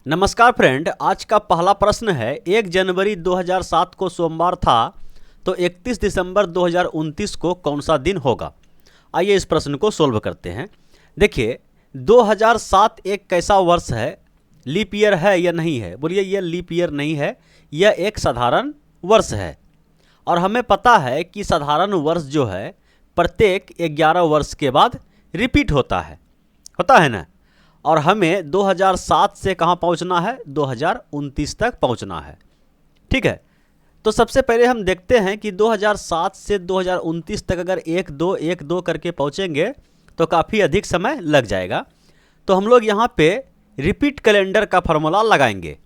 नमस्कार फ्रेंड, आज का पहला प्रश्न है 1 जनवरी 2007 को सोमवार था तो 31 दिसंबर 2029 को कौन सा दिन होगा। आइए इस प्रश्न को सोल्व करते हैं। देखिए 2007 एक कैसा वर्ष है, लीप ईयर है या नहीं है। बोलिए यह लीप ईयर नहीं है, यह एक साधारण वर्ष है। और हमें पता है कि साधारण वर्ष जो है प्रत्येक 11 वर्ष के बाद रिपीट होता है ना। और हमें 2007 से कहाँ पहुँचना है, 2029 तक पहुँचना है। ठीक है, तो सबसे पहले हम देखते हैं कि 2007 से 2029 तक अगर 1-2 करके पहुँचेंगे तो काफ़ी अधिक समय लग जाएगा। तो हम लोग यहाँ पे रिपीट कैलेंडर का फॉर्मूला लगाएंगे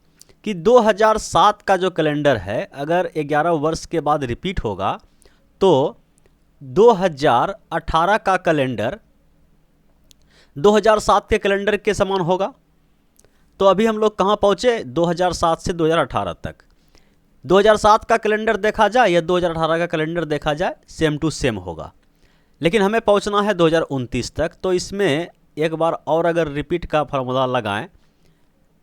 कि 2007 का जो कैलेंडर है अगर 11 वर्ष के बाद रिपीट होगा तो 2018 का कैलेंडर 2007 के कैलेंडर के समान होगा। तो अभी हम लोग कहाँ पहुँचे, 2007 से 2018 तक। 2007 का कैलेंडर देखा जाए या 2018 का कैलेंडर देखा जाए, सेम टू सेम होगा। लेकिन हमें पहुँचना है 2029 तक। तो इसमें एक बार और अगर रिपीट का फार्मूला लगाएं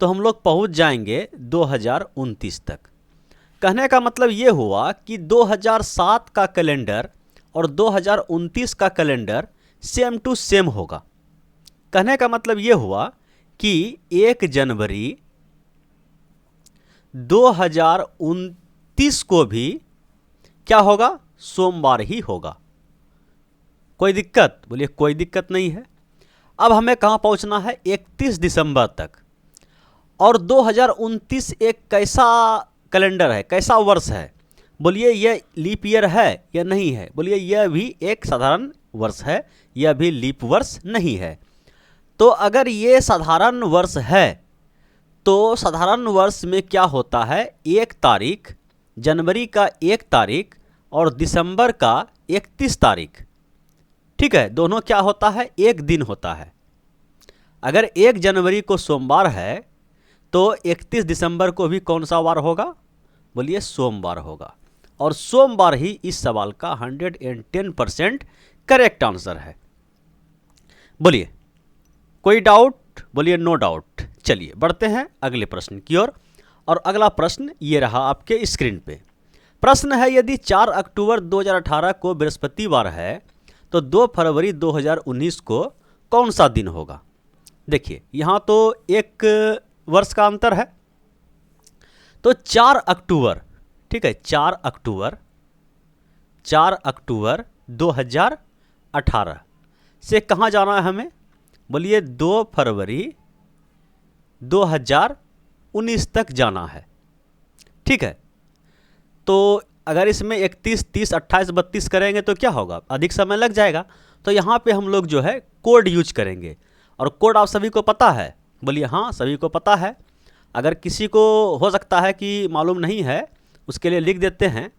तो हम लोग पहुँच जाएंगे 2029 तक। कहने का मतलब ये हुआ कि 2007 का कैलेंडर और 2029 का कैलेंडर सेम टू सेम होगा। कहने का मतलब ये हुआ कि 1 जनवरी 2029 को भी क्या होगा, सोमवार ही होगा। कोई दिक्कत? बोलिए कोई दिक्कत नहीं है। अब हमें कहाँ पहुँचना है, 31 दिसंबर तक। और 2029 एक कैसा कैलेंडर है, कैसा वर्ष है। बोलिए यह लीप ईयर है या नहीं है। बोलिए यह भी एक साधारण वर्ष है, यह भी लीप वर्ष नहीं है। तो अगर ये साधारण वर्ष है तो साधारण वर्ष में क्या होता है, 1 तारीख, जनवरी का 1 तारीख और दिसंबर का 31 तारीख। ठीक है, दोनों क्या होता है, एक दिन होता है। अगर 1 जनवरी को सोमवार है तो 31 दिसंबर को भी कौन सा वार होगा, बोलिए सोमवार होगा। और सोमवार ही इस सवाल का 110% करेक्ट आंसर है। बोलिए कोई डाउट? बोलिए नो डाउट। चलिए बढ़ते हैं अगले प्रश्न की ओर। और अगला प्रश्न ये रहा आपके स्क्रीन पे। प्रश्न है यदि 4 अक्टूबर 2018 को बृहस्पतिवार है तो 2 फरवरी 2019 को कौन सा दिन होगा। देखिए यहाँ तो एक वर्ष का अंतर है। तो 4 अक्टूबर, ठीक है, 4 अक्टूबर 2018 से कहाँ जाना है हमें, बोलिए 2 फरवरी 2019 तक जाना है। ठीक है, तो अगर इसमें 31, 30, 28, 32 करेंगे तो क्या होगा, अधिक समय लग जाएगा। तो यहाँ पे हम लोग जो है कोड यूज करेंगे। और कोड आप सभी को पता है, बोलिए हाँ सभी को पता है। अगर किसी को हो सकता है कि मालूम नहीं है, उसके लिए लिख देते हैं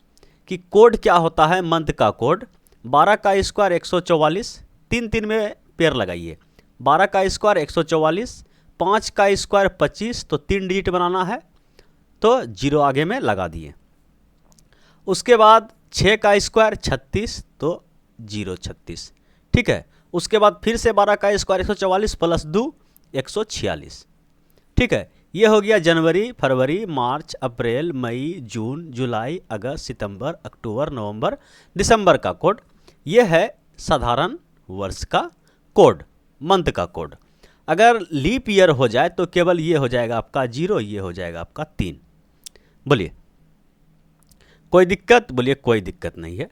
कि कोड क्या होता है। मंथ का कोड 12 का स्क्वायर 144, 3 में पेयर लगाइए। 12 का स्क्वायर 144, 5 का स्क्वायर 25, तो 3 डिजिट बनाना है तो 0 आगे में लगा दिए। उसके बाद 6 का स्क्वायर 36, तो 0 36। ठीक है, उसके बाद फिर से 12 का स्क्वायर 144 प्लस 2 146। ठीक है, ये हो गया जनवरी, फरवरी, मार्च, अप्रैल, मई, जून, जुलाई, अगस्त, सितंबर, अक्टूबर, नवंबर, दिसंबर का कोड। ये है साधारण वर्ष का कोड, मंथ का कोड। अगर लीप ईयर हो जाए तो केवल ये हो जाएगा आपका 0, ये हो जाएगा आपका 3। बोलिए कोई दिक्कत? बोलिए कोई दिक्कत नहीं है,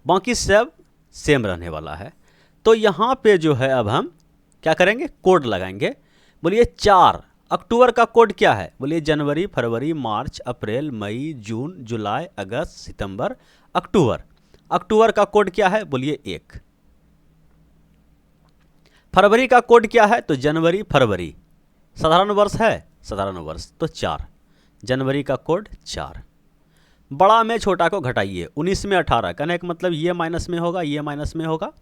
बाकी सब सेम रहने वाला है। तो यहाँ पे जो है अब हम क्या करेंगे, कोड लगाएंगे। बोलिए 4 अक्टूबर का कोड क्या है, बोलिए जनवरी, फरवरी, मार्च, अप्रैल, मई, जून, जुलाई, अगस्त, सितंबर, अक्टूबर। अक्टूबर का कोड क्या है, बोलिए 1। फरवरी का कोड क्या है, तो जनवरी, फरवरी साधारण वर्ष है, साधारण वर्ष तो 4, जनवरी का कोड 4। बड़ा में छोटा को घटाइए, 19 में 18, कहने का मतलब ये माइनस में होगा, ये माइनस में होगा।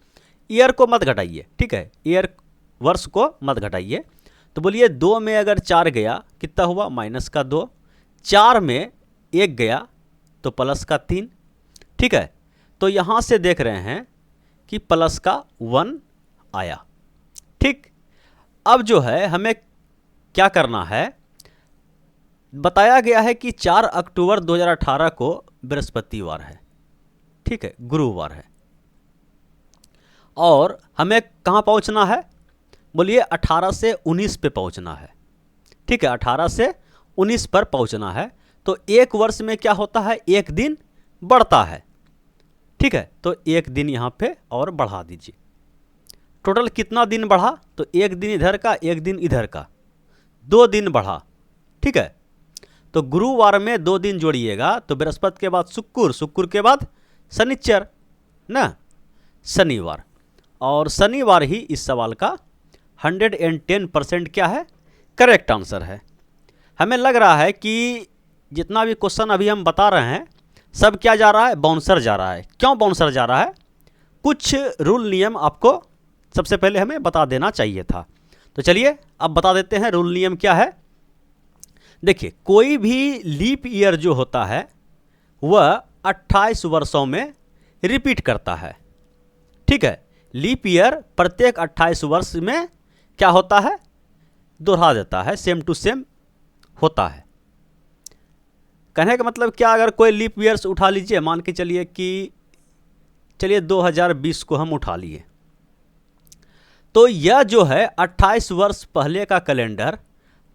ईयर को मत घटाइए, ठीक है, ईयर वर्ष को मत घटाइए। तो बोलिए 2 में अगर 4 गया कितना हुआ, माइनस का 2। 4 में 1 गया तो प्लस का 3। ठीक है, तो यहाँ से देख रहे हैं कि प्लस का 1 आया। ठीक, अब जो है हमें क्या करना है, बताया गया है कि 4 अक्टूबर 2018 को बृहस्पतिवार है, ठीक है, गुरुवार है, और हमें कहाँ पहुँचना है, बोलिए 18 से 19 पे पहुँचना है, ठीक है, 18 से 19 पर पहुँचना है। तो एक वर्ष में क्या होता है, एक दिन बढ़ता है, ठीक है, तो एक दिन यहाँ पे और बढ़ा दीजिए। टोटल कितना दिन बढ़ा, तो एक दिन इधर का एक दिन इधर का, 2 दिन बढ़ा, ठीक है। तो गुरुवार में 2 दिन जोड़िएगा तो बृहस्पति के बाद शुक्र, शुक्र के बाद शनिचर ना, शनिवार, और शनिवार ही इस सवाल का 110% क्या है, करेक्ट आंसर है। हमें लग रहा है कि जितना भी क्वेश्चन अभी हम बता रहे हैं सब क्या जा रहा है, बाउंसर जा रहा है। क्यों बाउंसर जा रहा है, कुछ रूल नियम आपको सबसे पहले हमें बता देना चाहिए था। तो चलिए अब बता देते हैं रूल नियम क्या है। देखिए, कोई भी लीप ईयर जो होता है वह 28 वर्षों में रिपीट करता है, ठीक है। लीप ईयर प्रत्येक 28 वर्ष में क्या होता है, दोहरा देता है, सेम टू सेम होता है। कहने का मतलब क्या, अगर कोई लीप ईयर्स उठा लीजिए, मान के चलिए कि 2020 को हम उठा लिए, तो यह जो है 28 वर्ष पहले का कैलेंडर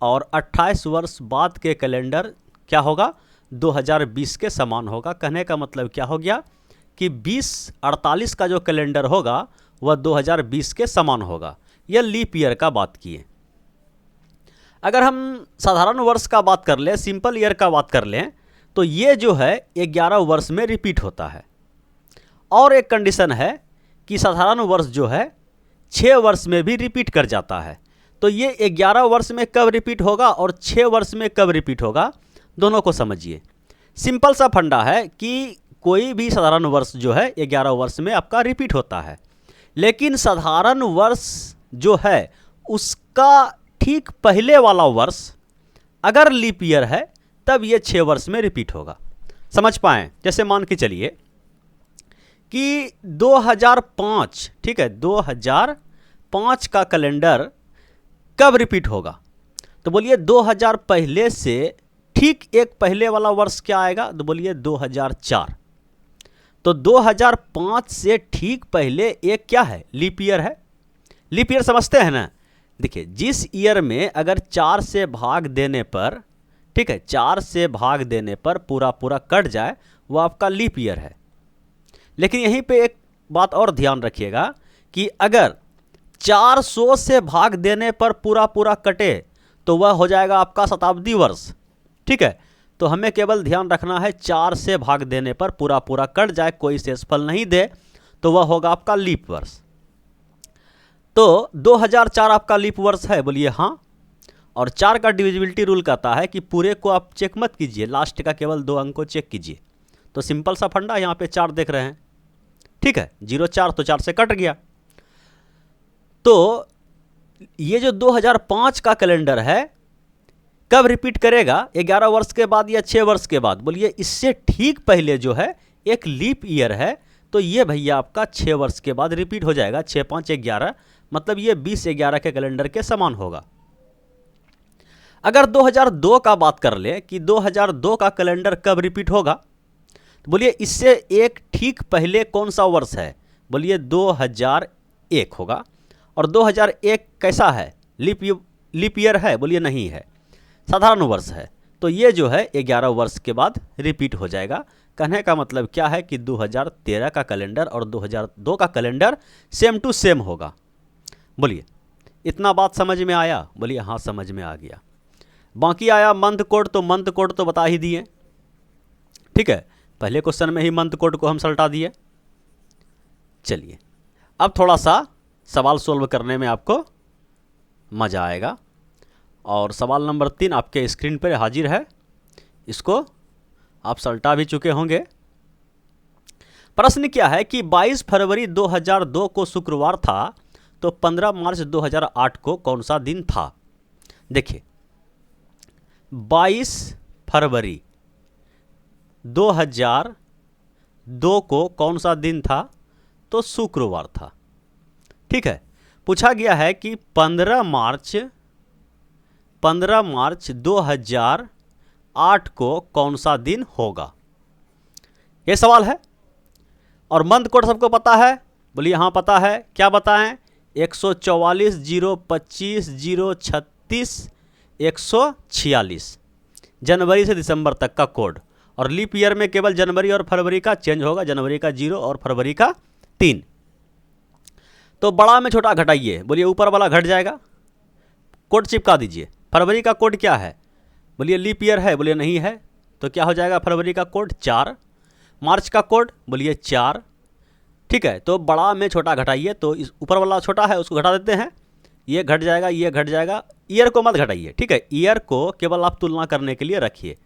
और 28 वर्ष बाद के कैलेंडर क्या होगा, 2020 के समान होगा। कहने का मतलब क्या हो गया कि 2048 का जो कैलेंडर होगा वह 2020 के समान होगा। यह लीप ईयर का बात किए। अगर हम साधारण वर्ष का बात कर लें, सिंपल ईयर का बात कर लें, तो ये जो है 11 वर्ष में रिपीट होता है। और एक कंडीशन है कि साधारण वर्ष जो है 6 वर्ष में भी रिपीट कर जाता है। तो ये 11 वर्ष में कब रिपीट होगा और 6 वर्ष में कब रिपीट होगा, दोनों को समझिए। सिंपल सा फंडा है कि कोई भी साधारण वर्ष जो है 11 वर्ष में आपका रिपीट होता है, लेकिन साधारण वर्ष जो है उसका ठीक पहले वाला वर्ष अगर लीप ईयर है तब ये 6 वर्ष में रिपीट होगा। समझ पाएँ, जैसे मान के चलिए कि 2005, ठीक है, 2005 का कैलेंडर कब रिपीट होगा, तो बोलिए 2000 पहले से ठीक एक पहले वाला वर्ष क्या आएगा, तो बोलिए 2004। तो 2005 से ठीक पहले एक क्या है, लीप ईयर है। लीप ईयर समझते हैं ना। देखिए, जिस ईयर में अगर 4 से भाग देने पर, ठीक है, 4 से भाग देने पर पूरा पूरा कट जाए वो आपका लीप ईयर है। लेकिन यहीं पे एक बात और ध्यान रखिएगा कि अगर 400 से भाग देने पर पूरा पूरा कटे तो वह हो जाएगा आपका शताब्दी वर्ष, ठीक है। तो हमें केवल ध्यान रखना है 4 से भाग देने पर पूरा पूरा कट जाए, कोई शेषफल नहीं दे, तो वह होगा आपका लीप वर्ष। तो 2004 आपका लीप वर्ष है, बोलिए हाँ। और 4 का डिविजिबिलिटी रूल कहता है कि पूरे को आप चेक मत कीजिए, लास्ट का केवल 2 अंक को चेक कीजिए। तो सिंपल सा फंडा, यहाँ पे 4 देख रहे हैं, ठीक है, 04 तो 4 से कट गया। तो ये जो 2005 का कैलेंडर है कब रिपीट करेगा, 11 वर्ष के बाद या 6 वर्ष के बाद, बोलिए इससे ठीक पहले जो है एक लीप ईयर है, तो ये भैया आपका 6 वर्ष के बाद रिपीट हो जाएगा। 6 5 11, मतलब ये 2011 के कैलेंडर के समान होगा। अगर 2002 का बात कर ले कि 2002 का कैलेंडर कब रिपीट होगा, तो बोलिए इससे एक ठीक पहले कौन सा वर्ष है, बोलिए 2001 होगा। और 2001 कैसा है, लीप ईयर है, बोलिए नहीं है, साधारण वर्ष है। तो ये जो है 11 वर्ष के बाद रिपीट हो जाएगा। कहने का मतलब क्या है कि 2013 का कैलेंडर और 2002 का कैलेंडर सेम टू सेम होगा। बोलिए इतना बात समझ में आया, बोलिए हाँ समझ में आ गया। बाकी आया मंथ कोड, तो मंथ कोड तो बता ही दिए, ठीक है, पहले क्वेश्चन में ही मंथ कोड को हम सल्टा दिए। चलिए अब थोड़ा सा सवाल सोल्व करने में आपको मज़ा आएगा। और सवाल नंबर 3 आपके स्क्रीन पर हाजिर है, इसको आप सल्टा भी चुके होंगे। प्रश्न क्या है कि 22 फरवरी 2002 को शुक्रवार था, तो 15 मार्च 2008 को कौन सा दिन था। देखिए 22 फरवरी 2002 को कौन सा दिन था, तो शुक्रवार था, ठीक है। पूछा गया है कि 15 मार्च 15 मार्च 2008 को कौन सा दिन होगा, ये सवाल है। और मंथ कोड सबको पता है, बोलिए हाँ पता है। क्या बताएं? 144 025 036 146, जनवरी से दिसंबर तक का कोड। और लीप ईयर में केवल जनवरी और फरवरी का चेंज होगा, जनवरी का 0 और फरवरी का 3। तो बड़ा में छोटा घटाइए, बोलिए ऊपर वाला घट जाएगा, कोड चिपका दीजिए। फरवरी का कोड क्या है? बोलिए लीप ईयर है, बोलिए नहीं है, तो क्या हो जाएगा फरवरी का कोड 4। मार्च का कोड बोलिए 4, ठीक है। तो बड़ा में छोटा घटाइए, तो इस ऊपर वाला छोटा है उसको घटा देते हैं, ये घट जाएगा, ये घट जाएगा। ईयर को मत घटाइए, ठीक है। ईयर को केवल आप तुलना करने के लिए रखिए,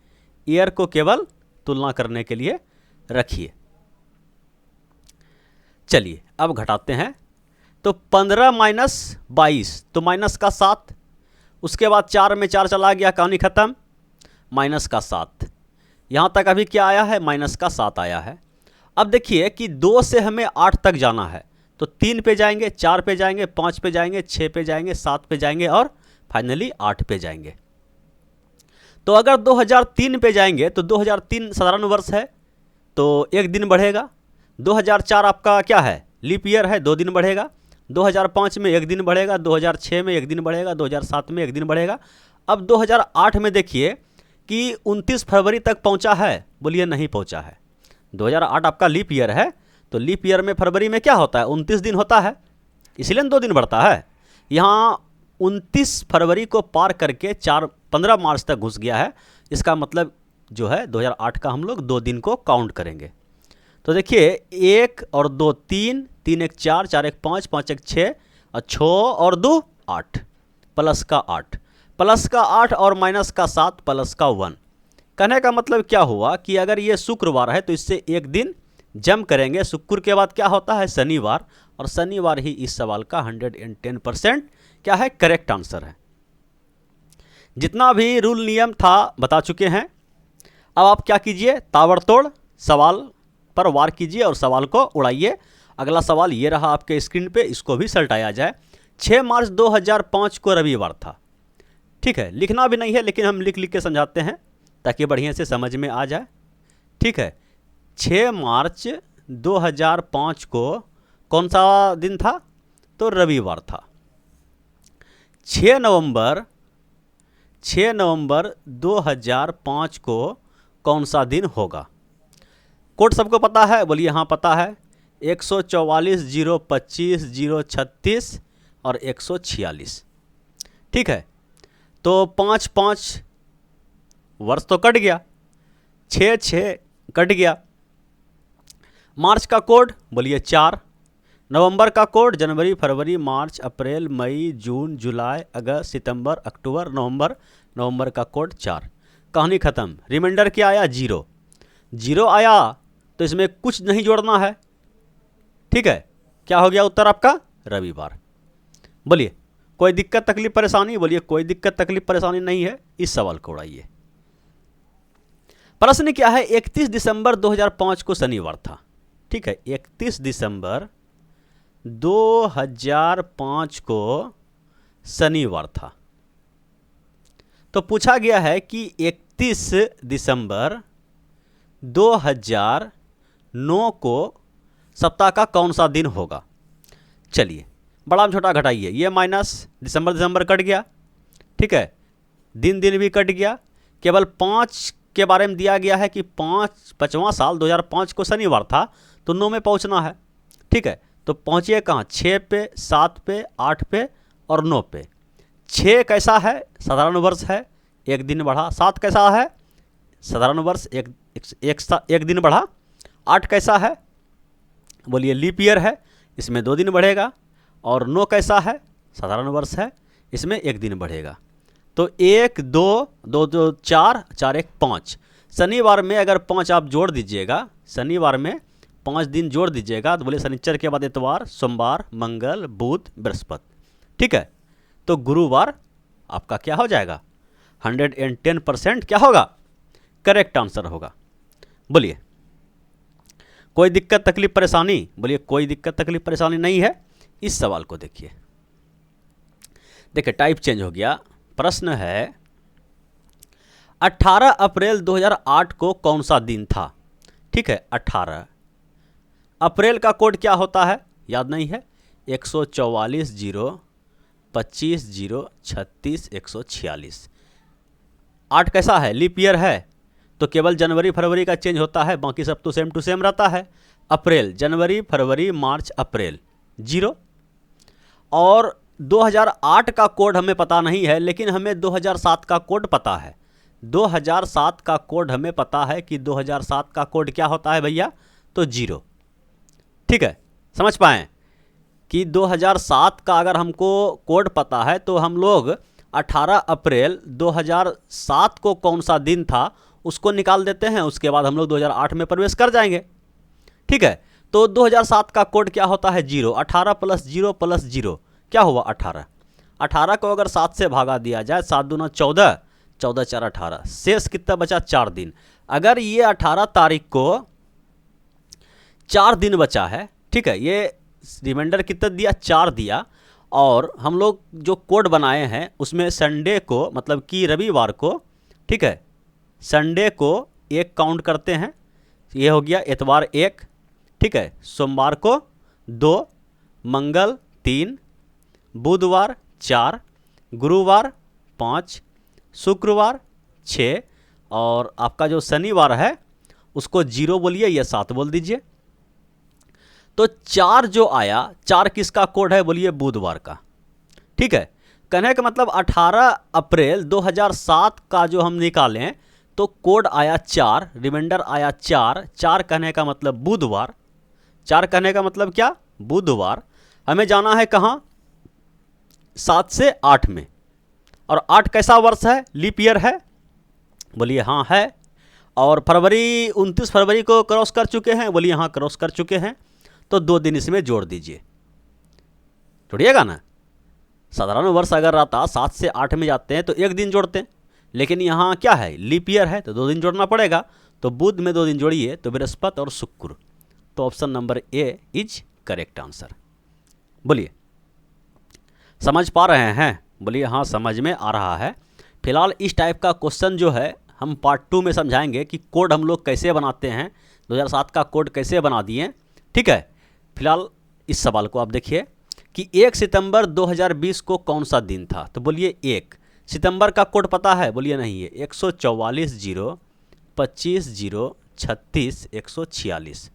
ईयर को केवल तुलना करने के लिए रखिए। चलिए अब घटाते हैं। तो 15 माइनस 22 तो माइनस का 7, उसके बाद 4 में 4 चला गया, कहानी खत्म, माइनस का 7। यहाँ तक अभी क्या आया है? माइनस का 7 आया है। अब देखिए कि 2 से हमें 8 तक जाना है, तो 3 पे जाएंगे, 4 पे जाएंगे, 5 पे जाएंगे, 6 पे जाएंगे, 7 पे जाएंगे और फाइनली 8 पे जाएंगे। तो अगर 2003 पे जाएंगे तो 2003 साधारण वर्ष है, तो 1 दिन बढ़ेगा। 2004 आपका क्या है? लीप ईयर है, 2 दिन बढ़ेगा। 2005 में 1 दिन बढ़ेगा, 2006 में 1 दिन बढ़ेगा, 2007 में 1 दिन बढ़ेगा। अब 2008 में देखिए कि 29 फरवरी तक पहुंचा है, बोलिए नहीं पहुंचा है। 2008 आपका लीप ईयर है, तो लीप ईयर में फरवरी में क्या होता है? 29 दिन होता है, इसलिए 2 दिन बढ़ता है। यहाँ 29 फरवरी को पार करके 15 मार्च तक घुस गया है, इसका मतलब जो है 2008 का हम लोग 2 दिन को काउंट करेंगे। तो देखिए 1 और 2 3, 3 1 4, 4 1 5, 5 1 6 और 6 और 2 8, प्लस का 8, प्लस का 8 और माइनस का 7, प्लस का 1। कहने का मतलब क्या हुआ कि अगर ये शुक्रवार है तो इससे 1 दिन जम करेंगे। शुक्र के बाद क्या होता है? शनिवार, और शनिवार ही इस सवाल का 110% क्या है? करेक्ट आंसर है। जितना भी रूल नियम था बता चुके हैं। अब आप क्या कीजिए? ताबड़तोड़ सवाल पर वार कीजिए और सवाल को उड़ाइए। अगला सवाल ये रहा आपके स्क्रीन पे, इसको भी सल्टाया जाए। 6 मार्च 2005 को रविवार था, ठीक है। लिखना भी नहीं है, लेकिन हम लिख लिख के समझाते हैं ताकि बढ़िया से समझ में आ जाए, ठीक है। 6 मार्च 2005 को कौन सा दिन था? तो रविवार था। 6 नवंबर 2005 को कौन सा दिन होगा? कोड सबको पता है, बोलिए हाँ पता है। 144 025 036 और 146, ठीक है। तो 5 5 वर्ष तो कट गया, 6 6 कट गया। मार्च का कोड बोलिए 4, नवंबर का कोड जनवरी फरवरी मार्च अप्रैल मई जून जुलाई अगस्त सितंबर अक्टूबर नवंबर, नवंबर का कोड 4। कहानी ख़त्म। रिमाइंडर क्या आया? 0 0 आया, तो इसमें कुछ नहीं जोड़ना है, ठीक है। क्या हो गया उत्तर आपका? रविवार। बोलिए कोई दिक्कत तकलीफ परेशानी? बोलिए कोई दिक्कत तकलीफ परेशानी नहीं है। इस सवाल को उड़ाइए। प्रश्न क्या है? 31 दिसंबर 2005 को शनिवार था, ठीक है। 31 दिसंबर 2005 को शनिवार था। तो पूछा गया है कि 31 दिसंबर 2009 को सप्ताह का कौन सा दिन होगा? चलिए बड़ा में छोटा घटाइए, ये माइनस दिसंबर कट गया, ठीक है। दिन भी कट गया। केवल 5 के बारे में दिया गया है कि 5वां साल 2005 को शनिवार था, तो 9 में पहुंचना है, ठीक है। तो पहुंचिए कहाँ? 6 पे, 7 पे, 8 पे और 9 पे। 6 कैसा है? साधारण वर्ष है, 1 दिन बढ़ा। 7 कैसा है? साधारण वर्ष, एक दिन बढ़ा। 8 कैसा है? बोलिए लीप ईयर है, इसमें 2 दिन बढ़ेगा। और 9 कैसा है? साधारण वर्ष है, इसमें 1 दिन बढ़ेगा। तो 1 2 2 2 4 4 1 5। शनिवार में अगर 5 आप जोड़ दीजिएगा, शनिवार में 5 दिन जोड़ दीजिएगा, तो बोले शनिचर के बाद इतवार, सोमवार, मंगल, बुध, बृहस्पति, ठीक है। तो गुरुवार आपका क्या हो जाएगा? 110% क्या होगा? करेक्ट आंसर होगा। बोलिए कोई दिक्कत तकलीफ परेशानी? बोलिए कोई दिक्कत तकलीफ परेशानी नहीं है। इस सवाल को देखिए, देखिए टाइप चेंज हो गया। प्रश्न है 18 अप्रैल 2008 को कौन सा दिन था? ठीक है, 18 अप्रैल का कोड क्या होता है, याद नहीं है? 144-0-25-0-36-146। 8 कैसा है, लीप ईयर है, तो केवल जनवरी फरवरी का चेंज होता है, बाकी सब तो सेम टू सेम रहता है। अप्रैल, जनवरी फरवरी मार्च अप्रैल 0। और 2008 का कोड हमें पता नहीं है, लेकिन हमें 2007 का कोड पता है। 2007 का कोड हमें पता है कि 2007 का कोड क्या होता है भैया, तो 0। ठीक है, समझ पाएँ कि 2007 का अगर हमको कोड पता है तो हम लोग 18 अप्रैल 2007 को कौन सा दिन था उसको निकाल देते हैं, उसके बाद हम लोग 2008 में प्रवेश कर जाएंगे। ठीक है, तो 2007 का कोड क्या होता है, 0। 18 + 0 + 0 क्या हुआ, 18। 18 को अगर 7 से भागा दिया जाए, 7 दूना 14, 14 4 18, शेष कितना बचा, 4 दिन। अगर ये 18 तारीख को 4 दिन बचा है, ठीक है, ये रिमाइंडर कितना दिया, 4 दिया, और हम लोग जो कोड बनाए हैं उसमें संडे को, मतलब कि रविवार को, ठीक है, संडे को 1 काउंट करते हैं, ये हो गया इतवार 1, ठीक है, सोमवार को 2, मंगल 3, बुधवार 4, गुरुवार 5, शुक्रवार 6, और आपका जो शनिवार है उसको 0 बोलिए या 7 बोल दीजिए। तो 4 जो आया, 4 किसका कोड है, बोलिए बुधवार का। ठीक है, कहने का मतलब 18 अप्रैल 2007 का जो हम निकालें तो कोड आया 4, रिमाइंडर आया 4, 4 कहने का मतलब बुधवार, 4 कहने का मतलब क्या, बुधवार। हमें जाना है कहाँ, 7 से 8 में, और 8 कैसा वर्ष है, लीप ईयर है, बोलिए हाँ है। और फरवरी 29 फरवरी को क्रॉस कर चुके हैं, बोलिए हाँ क्रॉस कर चुके हैं, तो 2 दिन इसमें जोड़ दीजिए, जोड़िएगा ना। साधारण वर्ष अगर रहता 7 से 8 में जाते हैं तो 1 दिन जोड़ते हैं, लेकिन यहाँ क्या है, लीप ईयर है तो 2 दिन जोड़ना पड़ेगा, तो बुध में 2 दिन जोड़िए तो बृहस्पति और शुक्र। तो option number A is correct answer. बोलिए समझ पा रहे हैं, बोलिए हाँ समझ में आ रहा है। फिलहाल इस टाइप का क्वेश्चन जो है हम पार्ट 2 में समझाएंगे कि कोड हम लोग कैसे बनाते हैं, 2007 का कोड कैसे बना दिए। ठीक है, फिलहाल इस सवाल को आप देखिए कि 1 सितंबर 2020 को कौन सा दिन था, तो बोलिए 1 सितंबर का कोड पता है, बोलिए नहीं है, 144-0-25-0-36-146।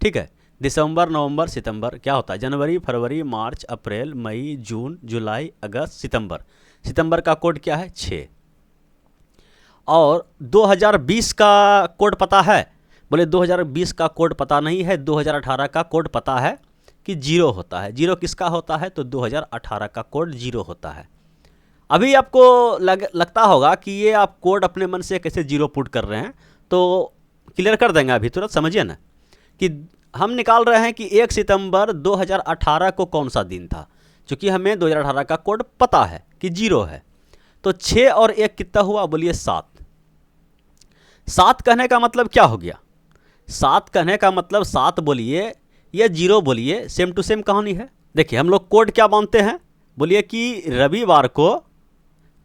ठीक है, दिसंबर नवंबर सितंबर क्या होता है, जनवरी फरवरी मार्च अप्रैल मई जून जुलाई अगस्त सितंबर। सितंबर का कोड क्या है, 6। और 2020 का कोड पता है, बोले 2020 का कोड पता नहीं है, 2018 का कोड पता है कि 0 होता है। 0 किसका होता है, तो 2018 का कोड 0 होता है। अभी आपको लगता होगा कि ये आप कोड अपने मन से कैसे 0 पुट कर रहे हैं, तो क्लियर कर देंगे अभी तुरंत। समझिए ना कि हम निकाल रहे हैं कि 1 सितंबर 2018 को कौन सा दिन था, क्योंकि हमें 2018 का कोड पता है कि 0 है। तो 6 और 1 कितना हुआ, बोलिए 7। 7 कहने का मतलब क्या हो गया, 7 कहने का मतलब 7 बोलिए या 0 बोलिए, सेम टू सेम कहानी है। देखिए हम लोग कोड क्या मानते हैं, बोलिए कि रविवार को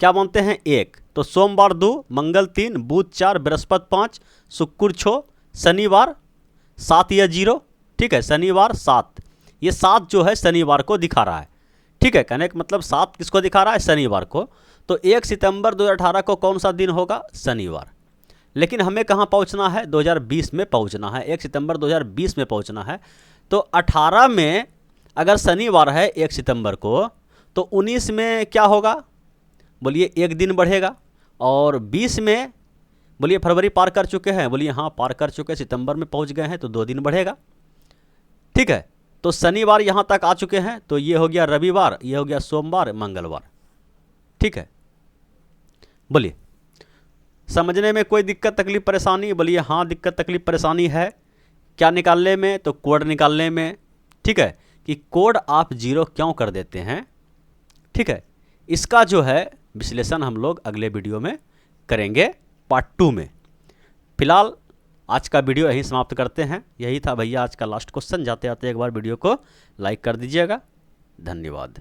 क्या मानते हैं, 1, तो सोमवार 2, मंगल 3, बुध 4, बृहस्पति 5, शुक्र 6, शनिवार 7 या 0। ठीक है, शनिवार 7, ये 7 जो है शनिवार को दिखा रहा है। ठीक है, कहने का मतलब 7 किसको दिखा रहा है, शनिवार को। तो 1 सितंबर 2018 को कौन सा दिन होगा, शनिवार। लेकिन हमें कहाँ पहुँचना है, 2020 में पहुँचना है, 1 सितंबर 2020 में पहुँचना है। तो 18 में अगर शनिवार है 1 सितंबर को, तो 19 में क्या होगा, बोलिए 1 दिन बढ़ेगा। और 20 में बोलिए फरवरी पार कर चुके हैं, बोलिए हाँ पार कर चुके हैं, सितंबर में पहुंच गए हैं तो 2 दिन बढ़ेगा। ठीक है, तो शनिवार यहाँ तक आ चुके हैं, तो ये हो गया रविवार, ये हो गया सोमवार मंगलवार। ठीक है, बोलिए समझने में कोई दिक्कत तकलीफ परेशानी, बोलिए हाँ दिक्कत तकलीफ परेशानी है क्या निकालने में, तो कोड निकालने में। ठीक है, कि कोड आप 0 क्यों कर देते हैं। ठीक है, इसका जो है विश्लेषण हम लोग अगले वीडियो में करेंगे, पार्ट 2 में। फिलहाल आज का वीडियो यहीं समाप्त करते हैं। यही था भैया आज का लास्ट क्वेश्चन। जाते जाते एक बार वीडियो को लाइक कर दीजिएगा। धन्यवाद।